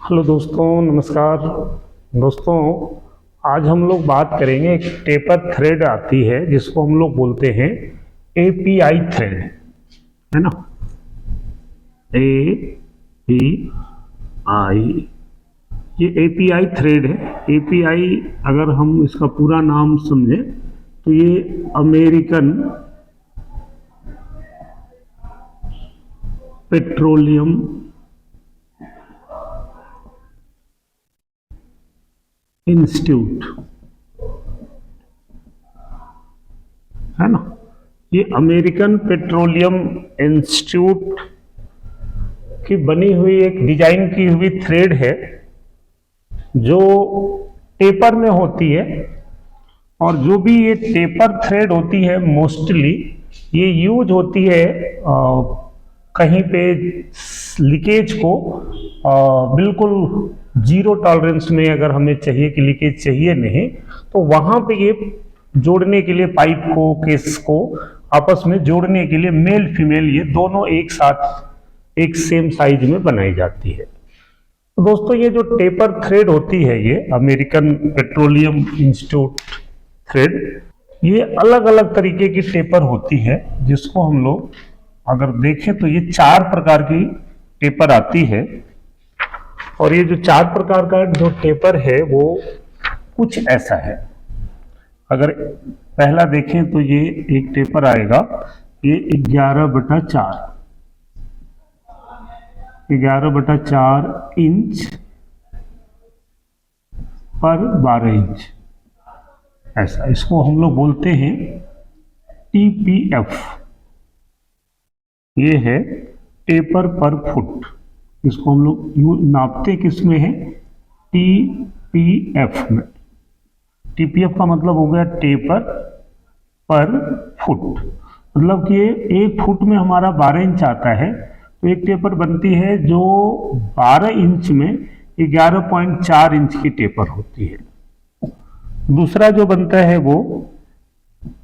Hello दोस्तों, नमस्कार। दोस्तों, आज हम लोग बात करेंगे, एक टेपर थ्रेड आती है जिसको हम लोग बोलते हैं एपीआई थ्रेड, है ना। एपीआई, ये एपीआई थ्रेड है। एपीआई अगर हम इसका पूरा नाम समझें तो ये अमेरिकन पेट्रोलियम इंस्टीट्यूट, है ना। ये अमेरिकन पेट्रोलियम इंस्टीट्यूट की बनी हुई एक डिजाइन की हुई थ्रेड है जो टेपर में होती है। और जो भी ये टेपर थ्रेड होती है मोस्टली ये यूज होती है कहीं पे लीकेज को बिल्कुल जीरो टॉलरेंस में, अगर हमें चाहिए कि लीकेज चाहिए नहीं, तो वहां पे ये जोड़ने के लिए पाइप को, केस को आपस में जोड़ने के लिए मेल फीमेल ये दोनों एक साथ एक सेम साइज में बनाई जाती है। तो दोस्तों, ये जो टेपर थ्रेड होती है, ये अमेरिकन पेट्रोलियम इंस्टीट्यूट थ्रेड, ये अलग अलग तरीके की टेपर होती है जिसको हम लोग अगर देखें तो ये 4 प्रकार की टेपर आती है। और ये जो 4 प्रकार का जो टेपर है वो कुछ ऐसा है। अगर पहला देखें तो ये एक टेपर आएगा, ये 11/4, 11/4 इंच पर 12 इंच, ऐसा। इसको हम लोग बोलते हैं टीपीएफ। ये है टेपर पर फुट। इसको हम लोग नापते किस में है? टीपीएफ में। टीपीएफ का मतलब हो गया टेपर पर फुट, मतलब कि 1 फुट में हमारा 12 इंच आता है, तो एक टेपर बनती है जो 12 इंच में 11.4 इंच की टेपर होती है। दूसरा जो बनता है वो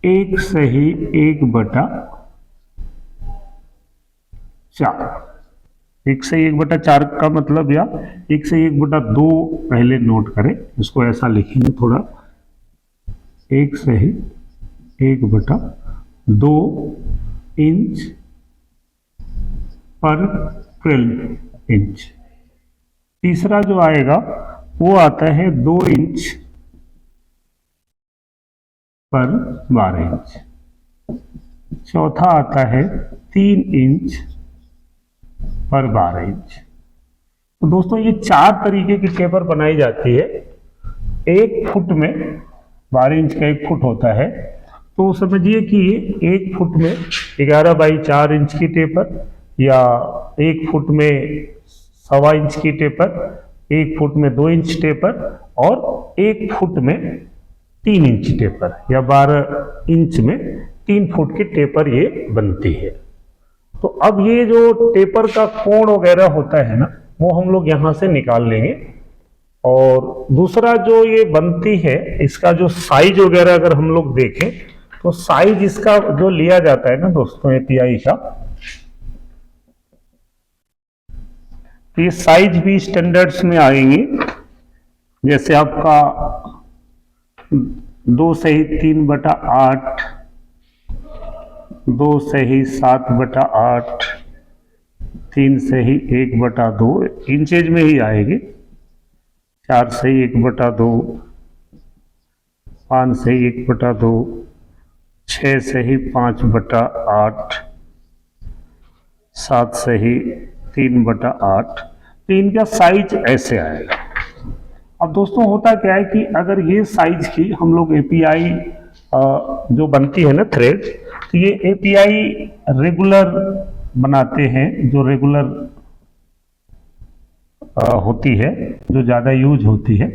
1/1/4, 1/1/4 का मतलब, या 1/1/2 पहले नोट करें, इसको ऐसा लिखेंगे थोड़ा, 1/1/2 इंच पर 12 इंच। तीसरा जो आएगा वो आता है 2 इंच पर 12 इंच। चौथा आता है 3 इंच पर 12 इंच। तो दोस्तों, ये 4 तरीके की टेपर बनाई जाती है। 1 फुट में 12 इंच का 1 फुट होता है, तो समझिए कि 1 फुट में 11/4 इंच की टेपर, या 1 फुट में 1.25 इंच की टेपर, 1 फुट में 2 इंच टेपर, और 1 फुट में 3 इंच टेपर, या 12 इंच में 3 फुट की टेपर ये बनती है। तो अब ये जो टेपर का कोण वगैरह होता है ना, वो हम लोग यहां से निकाल लेंगे। और दूसरा जो ये बनती है, इसका जो साइज वगैरह अगर हम लोग देखें तो साइज इसका जो लिया जाता है ना दोस्तों, एपीआई का, तो ये साइज भी स्टैंडर्ड्स में आएंगे। जैसे आपका 2 सही 3/8, 2 सही 7/8, 3 सही 1/2 इंचेज में ही आएगी, 4 सही 1/2, 5 सही 1/2, 6 सही 5/8, 7 सही 3/8। तो इनका साइज ऐसे आएगा। अब दोस्तों, होता क्या है कि अगर ये साइज की हम लोग एपीआई जो बनती है ना थ्रेड, तो ये एपीआई रेगुलर बनाते हैं, जो रेगुलर होती है, जो ज़्यादा यूज होती है।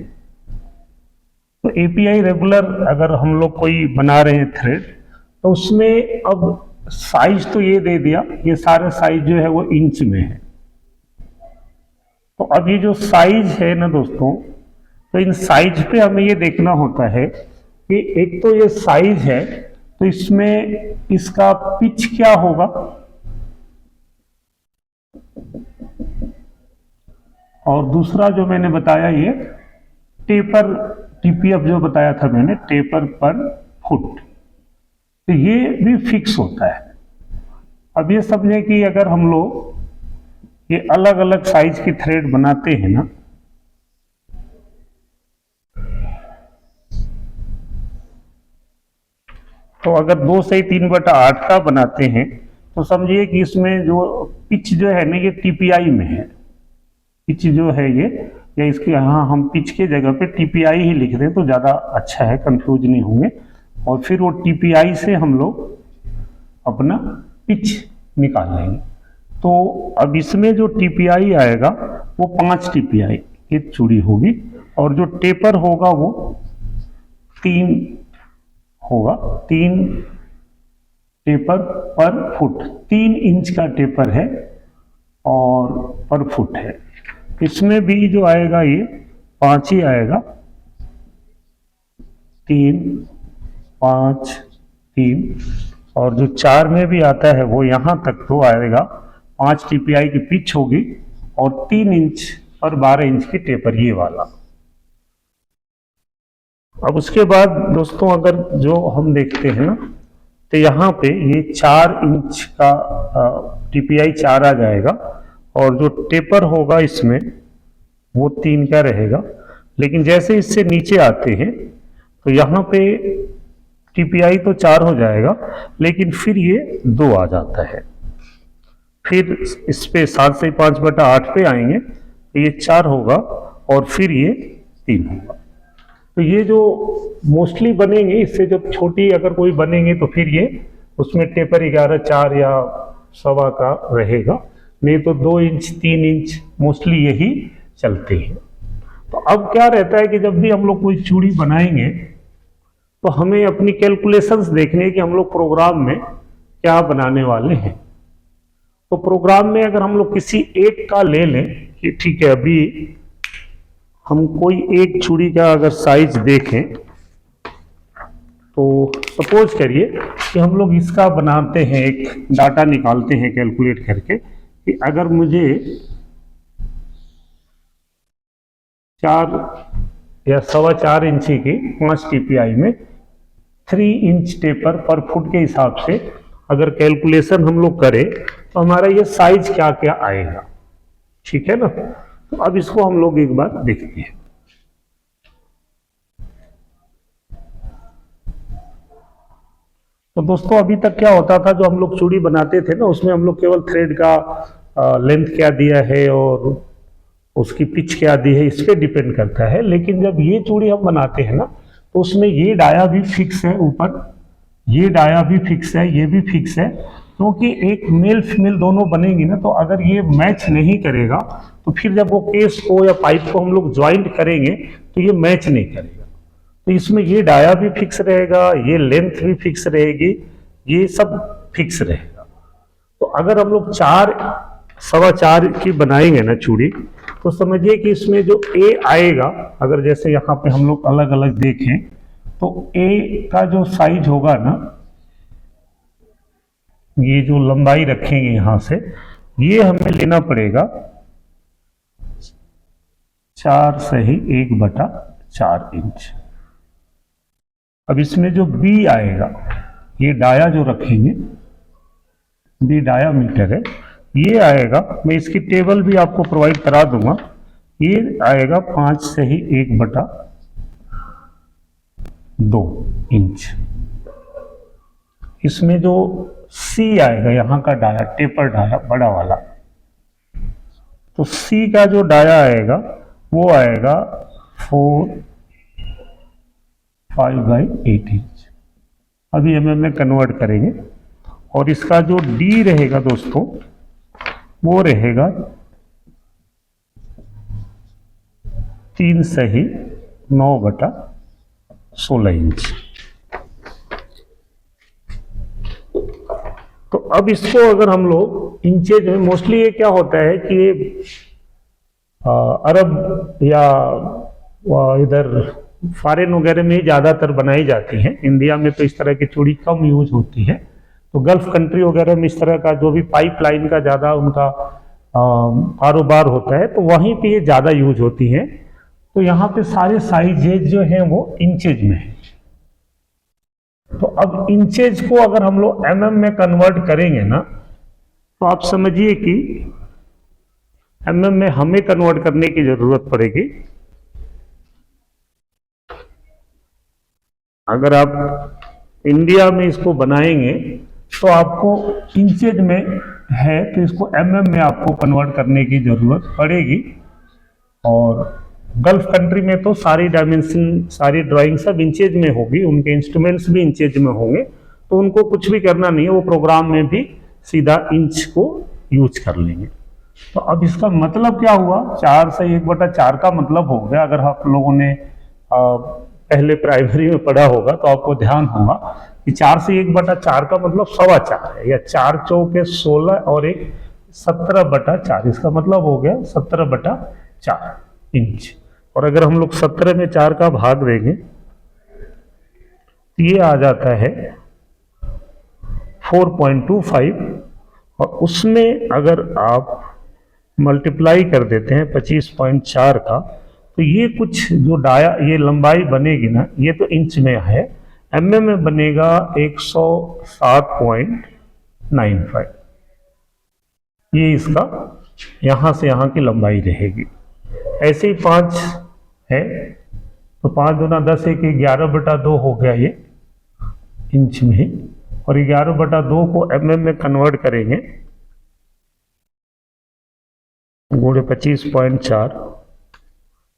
तो एपीआई रेगुलर अगर हम लोग कोई बना रहे हैं थ्रेड, तो उसमें अब साइज तो ये दे दिया, ये सारा साइज जो है वो इंच में है। तो अब ये जो साइज है ना दोस्तों, तो इन साइज पे हमें ये देखना होता है कि एक तो ये साइज है, तो इसमें इसका पिच क्या होगा, और दूसरा जो मैंने बताया ये टेपर, टीपीएफ जो बताया था मैंने, टेपर पर फुट, तो ये भी फिक्स होता है। अब ये समझे कि अगर हम लोग ये अलग अलग साइज की थ्रेड बनाते हैं ना, तो अगर 2 से 3/8 का बनाते हैं तो समझिए कि इसमें जो पिच जो है ना, ये टीपीआई में है। पिच जो है ये, या इसके यहाँ हम पिच के जगह पे टीपीआई ही लिख दें तो ज़्यादा अच्छा है, कंफ्यूज नहीं होंगे। और फिर वो टीपीआई से हम लोग अपना पिच निकाल लेंगे। तो अब इसमें जो टीपीआई आएगा वो 5 टीपीआई की चूड़ी होगी, और जो टेपर होगा वो 3 होगा। 3 टेपर पर फुट, 3 इंच का टेपर है और पर फुट है। इसमें भी जो आएगा ये 5 ही आएगा, 3 5 3, और जो 4 में भी आता है वो यहाँ तक तो आएगा। 5 टीपीआई की पिच होगी और 3 इंच और 12 इंच की टेपर, ये वाला। अब उसके बाद दोस्तों अगर जो हम देखते हैं ना, तो यहाँ पे ये 4 इंच का टीपीआई 4 आ जाएगा, और जो टेपर होगा इसमें वो 3 का रहेगा। लेकिन जैसे इससे नीचे आते हैं तो यहाँ पे टीपीआई तो 4 हो जाएगा, लेकिन फिर ये 2 आ जाता है। फिर इस पे 7 से 5/8 पे आएंगे तो ये 4 होगा, और फिर ये 3 होगा। तो ये जो मोस्टली बनेंगे, इससे जब छोटी अगर कोई बनेंगे तो फिर ये उसमें टेपर 11 4 या 1.25 का रहेगा, नहीं तो 2 इंच 3 इंच मोस्टली यही चलते हैं। तो अब क्या रहता है कि जब भी हम लोग कोई चूड़ी बनाएंगे तो हमें अपनी कैलकुलेशंस देखने कि हम लोग प्रोग्राम में क्या बनाने वाले हैं। तो प्रोग्राम में अगर हम लोग किसी एक का ले लें कि ठीक है, अभी हम कोई एक चूड़ी का अगर साइज देखें, तो सपोज करिए कि हम लोग इसका बनाते हैं, एक डाटा निकालते हैं कैलकुलेट करके कि अगर मुझे 4 या 4.25 इंची की 5 टीपीआई में 3 इंच टेपर पर फुट के हिसाब से अगर कैलकुलेशन हम लोग करें तो हमारा ये साइज क्या क्या आएगा, ठीक है ना। तो अब इसको हम लोग एक बार देखते हैं। तो दोस्तों अभी तक क्या होता था, जो हम लोग चूड़ी बनाते थे ना, उसमें हम लोग केवल थ्रेड का लेंथ क्या दिया है और उसकी पिच क्या दी है, इस पे डिपेंड करता है। लेकिन जब ये चूड़ी हम बनाते हैं ना, तो उसमें ये डाया भी फिक्स है ऊपर, ये डाया भी फिक्स है, ये भी फिक्स है, क्योंकि एक मेल फीमेल दोनों बनेंगी ना, तो अगर ये मैच नहीं करेगा तो फिर जब वो केस को या पाइप को हम लोग ज्वाइंट करेंगे तो ये मैच नहीं करेगा। तो इसमें ये डाया भी फिक्स रहेगा, ये लेंथ भी फिक्स रहेगी, ये सब फिक्स रहेगा। तो अगर हम लोग 4.25 की बनाएंगे ना चूड़ी, तो समझिए कि इसमें जो ए आएगा, अगर जैसे यहाँ पे हम लोग अलग अलग देखें तो ए का जो साइज होगा ना, ये जो लंबाई रखेंगे यहां से, ये हमें लेना पड़ेगा 4 सही 1/4 इंच। अब इसमें जो बी आएगा, ये डाया जो रखेंगे, बी डायामीटर है, ये आएगा, मैं इसकी टेबल भी आपको प्रोवाइड करा दूंगा, ये आएगा 5 सही 1/2 इंच। इसमें जो सी आएगा, यहाँ का डाया, टेपर डाया बड़ा वाला, तो सी का जो डाया आएगा वो आएगा 4/5/8 इंच। अभी एमएम में कन्वर्ट करेंगे। और इसका जो डी रहेगा दोस्तों, वो रहेगा 3 सही 9/16 इंच। तो अब इसको अगर हम लोग इंचेज में, मोस्टली ये क्या होता है कि अरब या इधर फॉरेन वगैरह में ज़्यादातर बनाई जाती हैं, इंडिया में तो इस तरह की चूड़ी कम यूज होती है। तो गल्फ कंट्री वगैरह में इस तरह का जो भी पाइपलाइन का ज़्यादा उनका कारोबार होता है, तो वहीं पे ये ज़्यादा यूज होती हैं। तो यहाँ पे सारे साइजेज जो हैं वो इंचेज में है। तो अब इंचेज को अगर हम लोग mm में कन्वर्ट करेंगे ना, तो आप समझिए कि mm में हमें कन्वर्ट करने की जरूरत पड़ेगी। अगर आप इंडिया में इसको बनाएंगे तो आपको इंचेज में है, तो इसको mm में आपको कन्वर्ट करने की जरूरत पड़ेगी। और गल्फ कंट्री में तो सारी डायमेंशन, सारी ड्राइंग सब इंचेज में होगी, उनके इंस्ट्रूमेंट्स भी इंचेज में होंगे, तो उनको कुछ भी करना नहीं है, वो प्रोग्राम में भी सीधा इंच को यूज कर लेंगे। तो अब इसका मतलब क्या हुआ, 4 से 1/4 का मतलब हो गया। अगर आप लोगों ने पहले प्राइमरी में पढ़ा होगा तो आपको ध्यान होगा कि 4 से 1/4 का मतलब 4.25 है, या 4 चौके 16 और 1 17/4, इसका मतलब हो गया 17/4 इंच। और अगर हम लोग 17 में 4 का भाग देंगे तो ये आ जाता है 4.25, और उसमें अगर आप मल्टीप्लाई कर देते हैं 25.4 का, तो ये कुछ जो डाया, ये लंबाई बनेगी ना, ये तो इंच में है, mm में बनेगा 107.95। ये इसका यहां से यहां की लंबाई रहेगी। ऐसे ही 5 है, तो 5 दूना 10, 1 11/2 हो गया ये इंच में ही, और 11/2 को mm में कन्वर्ट करेंगे गुणे 25.4,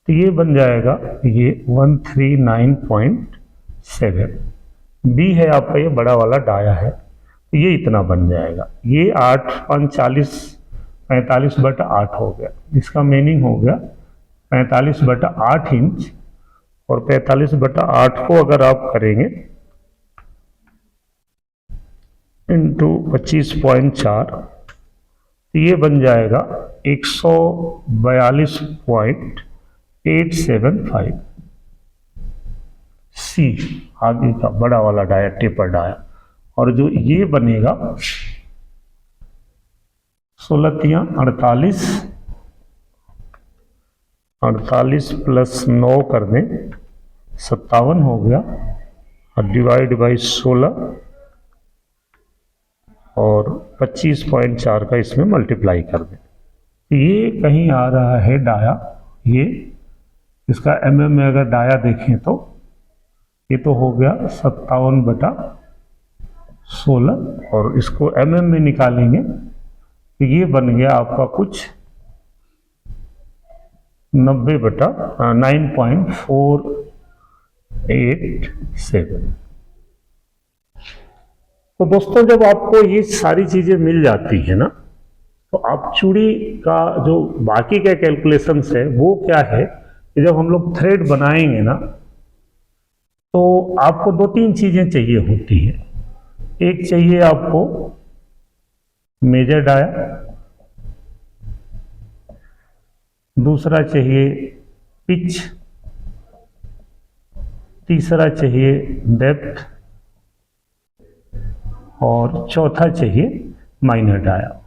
तो ये बन जाएगा ये 139.7। बी है आपका ये बड़ा वाला डाया है, तो ये इतना बन जाएगा। ये 8 5 40 45/8 हो गया। इसका मीनिंग हो गया 45/8 इंच। और 45/8 को अगर आप करेंगे इंटू 25.4, तो ये बन जाएगा 142.875। सी आगे का बड़ा वाला डाया, टेपर डाया। और जो ये बनेगा 16 48, 48 प्लस 9 कर दें 57 हो गया, और डिवाइड बाई 16, और 25.4 का इसमें मल्टीप्लाई कर दें। ये कहीं आ रहा है डाया, ये इसका mm में अगर डाया देखें तो ये तो हो गया 57/16, और इसको mm में निकालेंगे तो ये बन गया आपका कुछ 9.487। तो दोस्तों, जब आपको ये सारी चीजें मिल जाती है ना, तो आप चूड़ी का जो बाकी के कैलकुलेशंस है वो क्या है कि जब हम लोग थ्रेड बनाएंगे ना, तो आपको 2-3 चीजें चाहिए होती हैं। एक चाहिए आपको मेजर डाया, दूसरा चाहिए पिच, तीसरा चाहिए डेप्थ, और चौथा चाहिए माइनर डाया।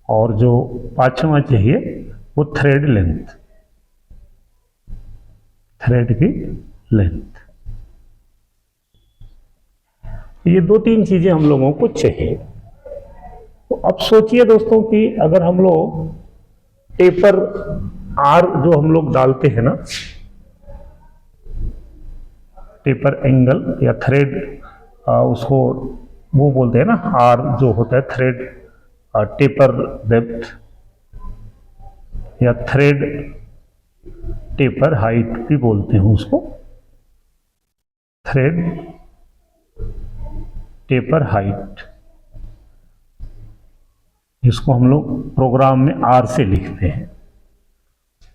और जो 5वां चाहिए वो थ्रेड लेंथ, थ्रेड की लेंथ। ये 2-3 चीजें हम लोगों को चाहिए। तो अब सोचिए दोस्तों कि अगर हम लोग टेपर आर जो हम लोग डालते हैं ना, टेपर एंगल या थ्रेड, उसको वो बोलते हैं ना, आर जो होता है थ्रेड टेपर डेप्थ या थ्रेड टेपर हाइट भी बोलते हैं उसको, थ्रेड टेपर हाइट। इसको हम लोग प्रोग्राम में आर से लिखते हैं।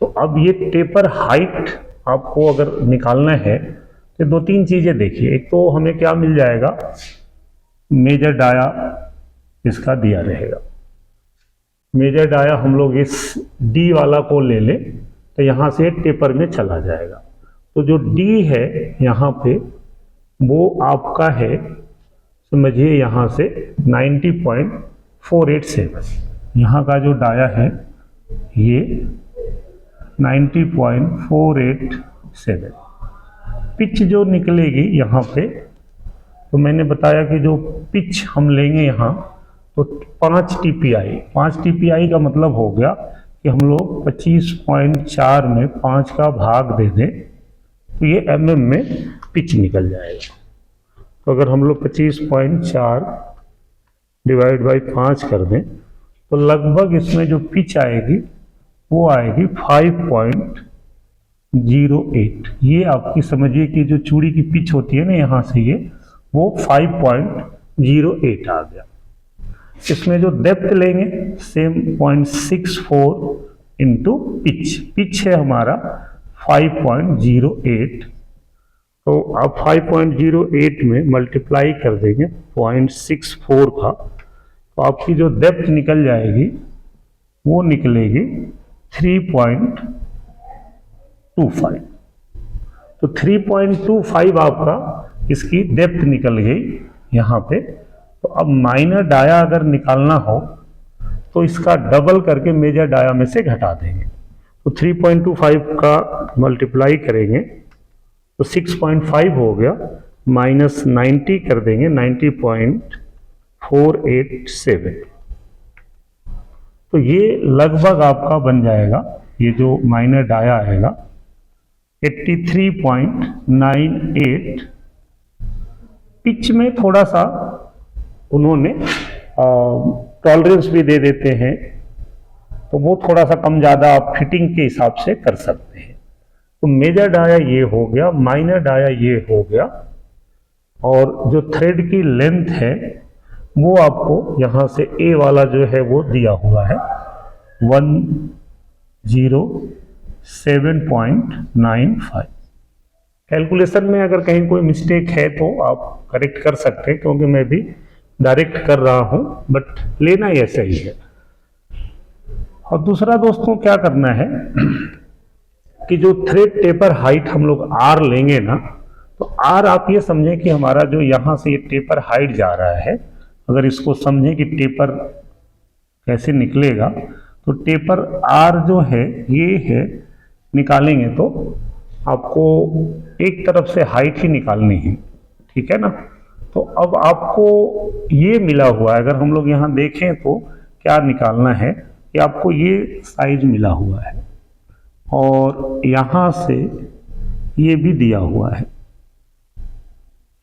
तो अब ये टेपर हाइट आपको अगर निकालना है तो 2-3 चीजें देखिए। एक तो हमें क्या मिल जाएगा, मेजर डाया इसका दिया रहेगा। मेजर डाया हम लोग इस डी वाला को ले लें तो यहाँ से टेपर में चला जाएगा। तो जो डी है यहाँ पे वो आपका है समझिए यहाँ से 90.487, यहाँ का जो डाया है ये 90.487। पिच जो निकलेगी यहाँ पे, तो मैंने बताया कि जो पिच हम लेंगे यहाँ तो 5 TPI। 5 TPI का मतलब हो गया कि हम लोग 25.4 में 5 का भाग दे दें तो ये mm में पिच निकल जाएगा। तो अगर हम लोग 25.4 डिवाइड बाई 5 कर दें तो लगभग इसमें जो पिच आएगी वो आएगी 5.08। ये आपकी समझिए कि जो चूड़ी की पिच होती है ना यहाँ से ये, वो 5.08 आ गया। इसमें जो डेप्थ लेंगे सेम 0.64 इंटू पिच, पिच है हमारा 5.08, तो आप 5.08 में मल्टीप्लाई कर देंगे 0.64 का, तो आपकी जो डेप्थ निकल जाएगी वो निकलेगी 3.25। तो 3.25 आपका इसकी डेप्थ निकल गई यहाँ पे। तो अब माइनर डाया अगर निकालना हो तो इसका डबल करके मेजर डाया में से घटा देंगे। तो 3.25 का मल्टीप्लाई करेंगे तो 6.5 हो गया, माइनस 90 कर देंगे 90.487। तो ये लगभग आपका बन जाएगा, ये जो माइनर डाया आएगा 83.98। पिच में थोड़ा सा उन्होंने टॉलरेंस भी दे देते हैं, तो वो थोड़ा सा कम ज़्यादा आप फिटिंग के हिसाब से कर सकते हैं। तो मेजर डाया ये हो गया, माइनर डाया ये हो गया, और जो थ्रेड की लेंथ है वो आपको यहाँ से ए वाला जो है वो दिया हुआ है 107.95। कैलकुलेशन में अगर कहीं कोई मिस्टेक है तो आप करेक्ट कर सकते हैं, क्योंकि मैं भी डायरेक्ट कर रहा हूं, बट लेना ये सही है। और दूसरा दोस्तों क्या करना है कि जो थ्रेड टेपर हाइट हम लोग आर लेंगे ना, तो आर आप ये समझें कि हमारा जो यहाँ से ये टेपर हाइट जा रहा है, अगर इसको समझें कि टेपर कैसे निकलेगा, तो टेपर आर जो है ये है, निकालेंगे तो आपको एक तरफ से हाइट ही निकालनी है, ठीक है ना। तो अब आपको ये मिला हुआ है, अगर हम लोग यहाँ देखें तो क्या निकालना है कि आपको ये साइज मिला हुआ है और यहाँ से ये भी दिया हुआ है।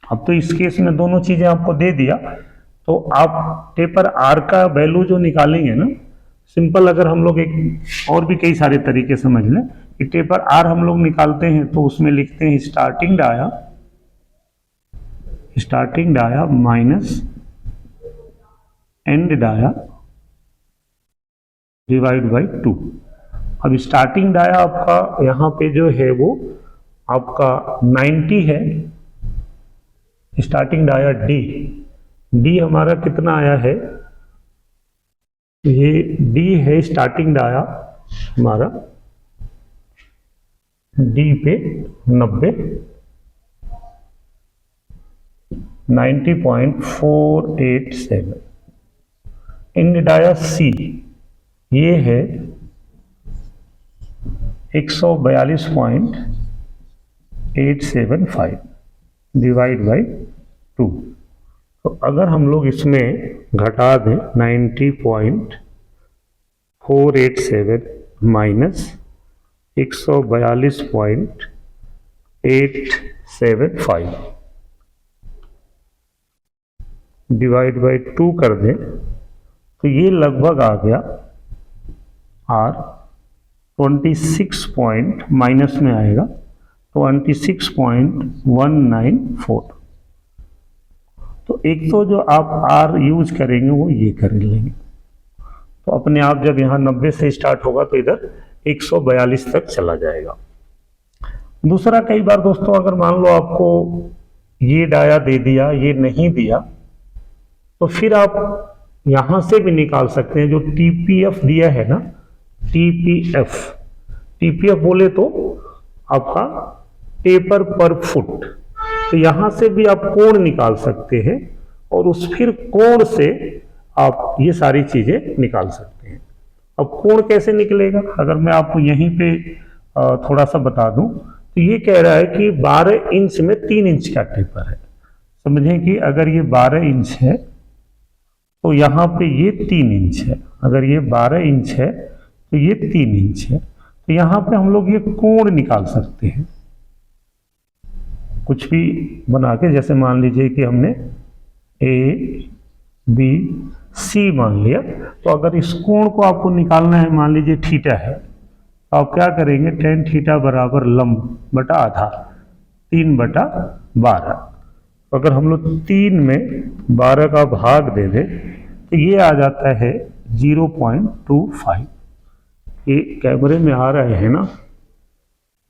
अब तो इस केस में दोनों चीजें आपको दे दिया, तो आप टेपर आर का वैल्यू जो निकालेंगे ना, सिंपल अगर हम लोग एक और भी कई सारे तरीके समझ लें कि टेपर आर हम लोग निकालते हैं तो उसमें लिखते हैं starting dia minus end dia divide by 2। अब स्टार्टिंग डाया आपका यहाँ पे जो है वो आपका 90 है, स्टार्टिंग डाया डी हमारा कितना आया है, ये डी है स्टार्टिंग डाया हमारा, डी पे 90.487। एंड डाया सी ये है 142.875 डिवाइड बाई 2। तो अगर हम लोग इसमें घटा दें 90.487 माइनस 142.875 डिवाइड बाई 2 कर दें, तो ये लगभग आ गया आर 26 पॉइंट, माइनस में आएगा 26.194। तो एक तो जो आप आर यूज करेंगे वो ये कर लेंगे, तो अपने आप जब यहाँ 90 से स्टार्ट होगा तो इधर 142 तक चला जाएगा। दूसरा, कई बार दोस्तों अगर मान लो आपको ये डाया दे दिया, ये नहीं दिया, तो फिर आप यहां से भी निकाल सकते हैं। जो टीपीएफ दिया है ना, टीपीएफ बोले तो आपका टेपर पर फुट, तो यहां से भी आप कोण निकाल सकते हैं और उस फिर कोण से आप ये सारी चीजें निकाल सकते हैं। अब कोण कैसे निकलेगा, अगर मैं आपको यहीं पे थोड़ा सा बता दूं तो ये कह रहा है कि 12 इंच में 3 इंच का टेपर है। समझें कि अगर ये 12 इंच है तो यहाँ पे ये 3 इंच है, अगर ये 12 इंच है तो ये 3 इंच है, तो यहाँ पे हम लोग ये कोण निकाल सकते हैं कुछ भी बना के। जैसे मान लीजिए कि हमने ए बी सी मान लिया, तो अगर इस कोण को आपको निकालना है, मान लीजिए थीटा है, तो आप क्या करेंगे, tan थीटा बराबर लंब बटा आधार 3/12। अगर हम लोग 3 में 12 का भाग दे दें तो ये आ जाता है 0.25। ये कैमरे में आ रहे हैं ना,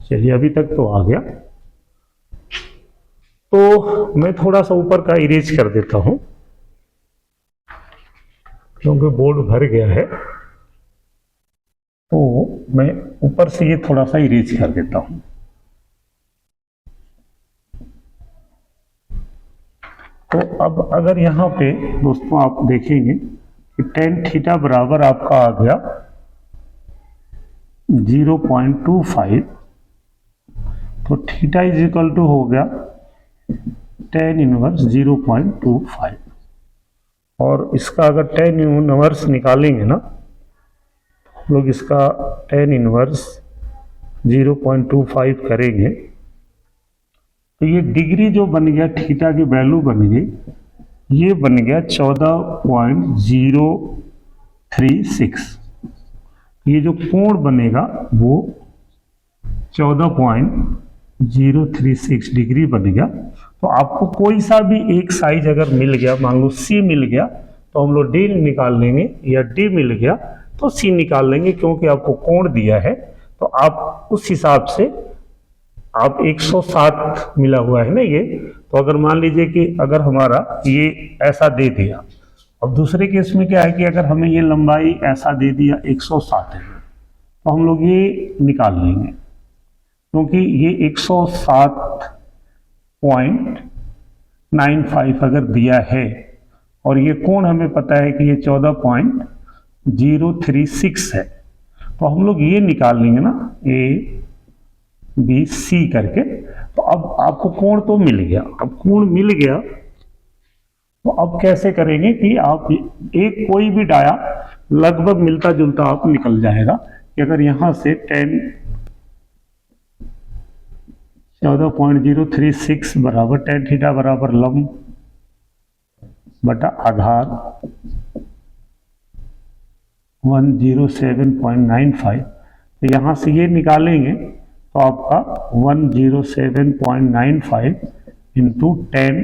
चलिए अभी तक तो आ गया। तो मैं थोड़ा सा ऊपर का इरेज कर देता हूं क्योंकि बोर्ड भर गया है, तो मैं ऊपर से ये थोड़ा सा इरेज कर देता हूं। तो अब अगर यहाँ पे दोस्तों आप देखेंगे कि tan थीटा बराबर आपका आ गया 0.25, तो थीटा इज इक्वल टू हो गया tan इनवर्स 0.25। और इसका अगर tan इनवर्स निकालेंगे ना, हम लोग इसका tan इनवर्स 0.25 करेंगे तो ये डिग्री जो बन गया, थीटा की वैल्यू बन गई, ये बन गया 14.036। ये जो कोण बनेगा वो 14.036 डिग्री बन गया। तो आपको कोई सा भी एक साइज अगर मिल गया, मान लो सी मिल गया, तो हम लोग डी निकाल लेंगे, या डी मिल गया तो सी निकाल लेंगे, क्योंकि आपको कोण दिया है तो आप उस हिसाब से आप 107 मिला हुआ है ना ये। तो अगर मान लीजिए कि अगर हमारा ये ऐसा दे दिया, अब दूसरे केस में क्या है कि अगर हमें ये लंबाई ऐसा दे दिया 107 है, तो हम लोग ये निकाल लेंगे, क्योंकि ये 107.95 अगर दिया है और ये कोण हमें पता है कि ये 14.036 है, तो हम लोग ये निकाल लेंगे ना, ए बी सी करके। तो अब आपको कोण तो मिल गया, अब कोण मिल गया तो अब कैसे करेंगे कि आप एक कोई भी डाया लगभग मिलता जुलता आप निकल जाएगा कि अगर यहां से 14.036 बराबर tan थीटा बराबर लंब बटा आधार 107.95, तो यहां से ये निकालेंगे तो आपका 107.95 इंटू 10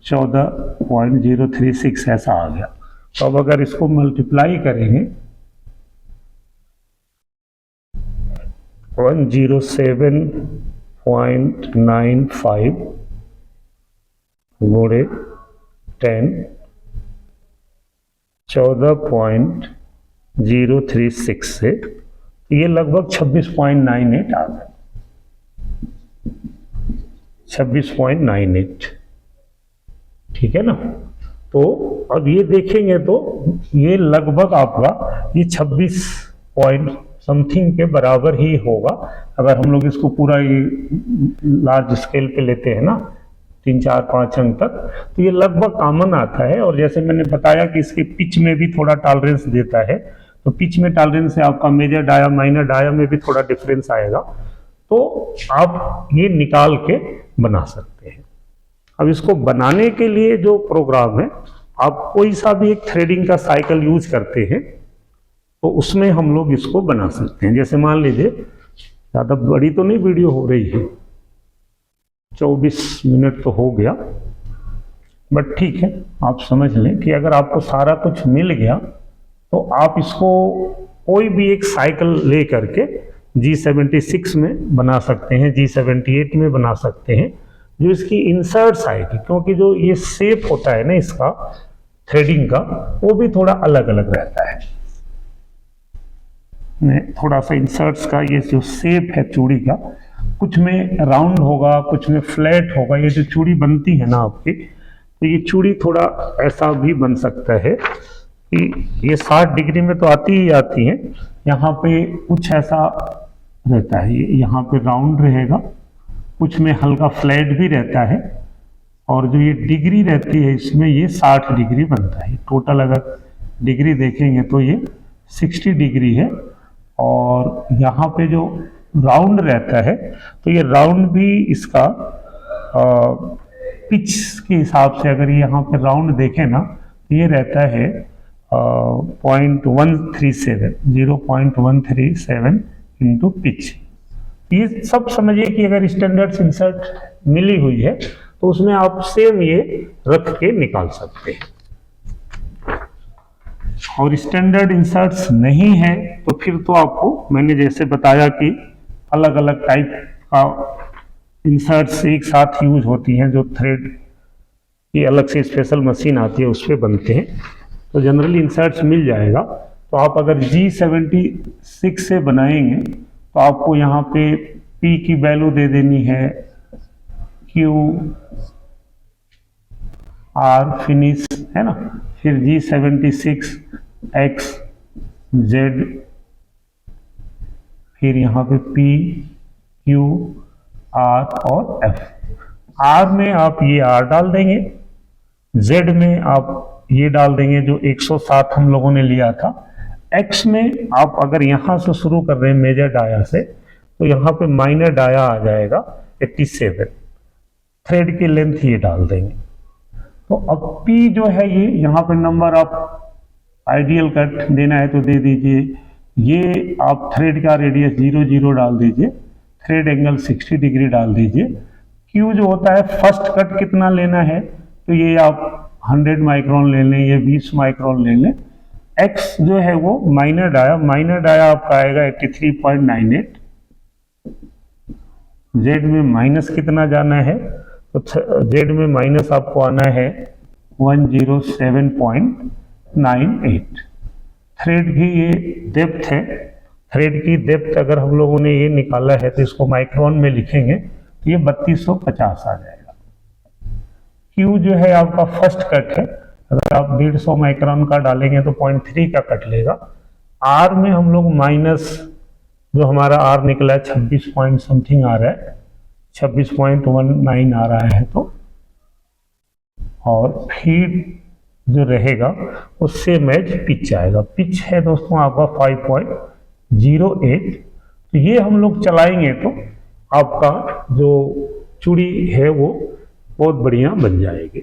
14.036 ऐसा आ गया। तो अब अगर इसको मल्टीप्लाई करेंगे 107.95 गुणे 10 14.036 से ये लगभग 26.98 आ गया, 26.98, ठीक है ना। तो अब ये देखेंगे तो ये लगभग आपका ये 26 पॉइंट समथिंग के बराबर ही होगा। अगर हम लोग इसको पूरा ये लार्ज स्केल पे लेते हैं ना, 3, 4, 5 अंक तक, तो ये लगभग कॉमन आता है। और जैसे मैंने बताया कि इसके पिच में भी थोड़ा टॉलरेंस देता है, तो पिच में टॉलरेंस है आपका, मेजर डाया माइनर डाया में भी थोड़ा डिफरेंस आएगा, तो आप ये निकाल के बना सकते हैं। अब इसको बनाने के लिए जो प्रोग्राम है, आप कोई सा भी एक थ्रेडिंग का साइकिल यूज करते हैं तो उसमें हम लोग इसको बना सकते हैं। जैसे मान लीजिए, ज़्यादा बड़ी तो नहीं वीडियो हो रही है, 24 मिनट तो हो गया, बट ठीक है, आप समझ लें कि अगर आपको सारा कुछ मिल गया तो आप इसको कोई भी एक साइकिल ले करके G76 में बना सकते हैं, G78 में बना सकते हैं, जो इसकी इंसर्ट्स आएगी, क्योंकि जो ये शेप होता है ना इसका थ्रेडिंग का, वो भी थोड़ा अलग अलग रहता है। थोड़ा सा इंसर्ट्स का ये जो शेप है चूड़ी का, कुछ में राउंड होगा, कुछ में फ्लैट होगा। ये जो चूड़ी बनती है ना आपकी, तो ये चूड़ी थोड़ा ऐसा भी बन सकता है कि ये 60 डिग्री में तो आती ही आती है, यहाँ पे कुछ ऐसा रहता है, यहाँ पे राउंड रहेगा, कुछ में हल्का फ्लैट भी रहता है, और जो ये डिग्री रहती है इसमें ये 60 डिग्री बनता है। टोटल अगर डिग्री देखेंगे तो ये 60 डिग्री है। और यहाँ पे जो राउंड रहता है तो ये राउंड भी इसका पिच के हिसाब से, अगर यहाँ पे राउंड देखें ना तो ये रहता है 0.137 इंटू पिच। ये सब समझिए कि अगर स्टैंडर्ड इंसर्ट मिली हुई है तो उसमें आप सेम ये रख के निकाल सकते हैं। और स्टैंडर्ड इंसर्ट्स नहीं है तो फिर तो आपको मैंने जैसे बताया कि अलग अलग टाइप का इंसर्ट्स एक साथ यूज होती हैं, जो थ्रेड की अलग से स्पेशल मशीन आती है उस पर बनते हैं, तो जनरली इंसर्ट्स मिल जाएगा। तो आप अगर G76 से बनाएंगे तो आपको यहाँ पे P की वैल्यू दे देनी है, Q R फिनिश है ना, फिर G76 X Z, फिर यहाँ पे P Q R और F। R में आप ये R डाल देंगे, Z में आप ये डाल देंगे जो 107 हम लोगों ने लिया था। X में आप अगर यहाँ से शुरू कर रहे हैं मेजर डाया से तो यहाँ पे माइनर डाया आ जाएगा 87, थ्रेड की लेंथ ये डाल देंगे। तो अब P जो है ये यहाँ पे नंबर आप आइडियल कट देना है तो दे दीजिए, ये आप थ्रेड का रेडियस 00 डाल दीजिए, थ्रेड एंगल 60 डिग्री डाल दीजिए। Q जो होता है फर्स्ट कट कितना लेना है तो ये आप 100 माइक्रोन ले लें, ये 20 माइक्रोन ले लें। X जो है वो माइनर डाया आपका आएगा 83.98। Z में माइनस कितना जाना है तो Z में माइनस आपको आना है 107.98। थ्रेड की ये डेप्थ है, थ्रेड की डेप्थ अगर हम लोगों ने ये निकाला है तो इसको माइक्रोन में लिखेंगे तो ये 3250 आ जाएगा। Q जो है आपका फर्स्ट कट है, अगर आप 150 माइक्रोन का डालेंगे तो 0.3 का कट लेगा। R में हम लोग माइनस जो हमारा R निकला है 26 पॉइंट समथिंग आ रहा है, 26.19 आ रहा है तो, और फिर जो रहेगा उससे मैच पिच आएगा। पिच है दोस्तों आपका 5.08। तो ये हम लोग चलाएंगे तो आपका जो चूड़ी है वो बहुत बढ़िया बन जाएगी।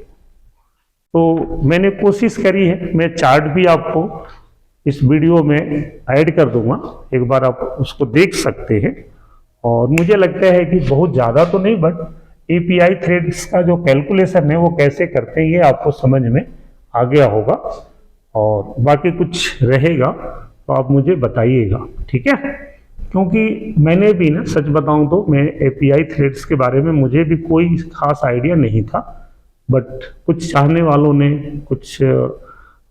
तो मैंने कोशिश करी है, मैं चार्ट भी आपको इस वीडियो में ऐड कर दूंगा, एक बार आप उसको देख सकते हैं। और मुझे लगता है कि बहुत ज़्यादा तो नहीं, बट API थ्रेड्स का जो कैलकुलेशन है वो कैसे करते हैं ये आपको समझ में आ गया होगा। और बाकी कुछ रहेगा तो आप मुझे बताइएगा, ठीक है। क्योंकि मैंने भी ना सच बताऊं तो मैं API थ्रेड्स के बारे में मुझे भी कोई खास आइडिया नहीं था, बट कुछ चाहने वालों ने कुछ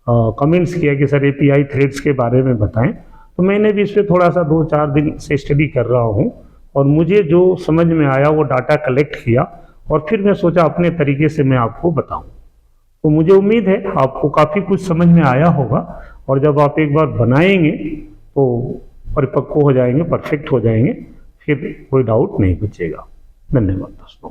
कमेंट्स किया कि सर API थ्रेड्स के बारे में बताएं, तो मैंने भी इस पर थोड़ा सा 2-4 दिन से स्टडी कर रहा हूं और मुझे जो समझ में आया वो डाटा कलेक्ट किया और फिर मैं सोचा अपने तरीके से मैं आपको बताऊं। तो मुझे उम्मीद है आपको काफ़ी कुछ समझ में आया होगा, और जब आप एक बार बनाएंगे तो परिपक्व हो जाएंगे, परफेक्ट हो जाएंगे, फिर कोई डाउट नहीं बचेगा। धन्यवाद दोस्तों।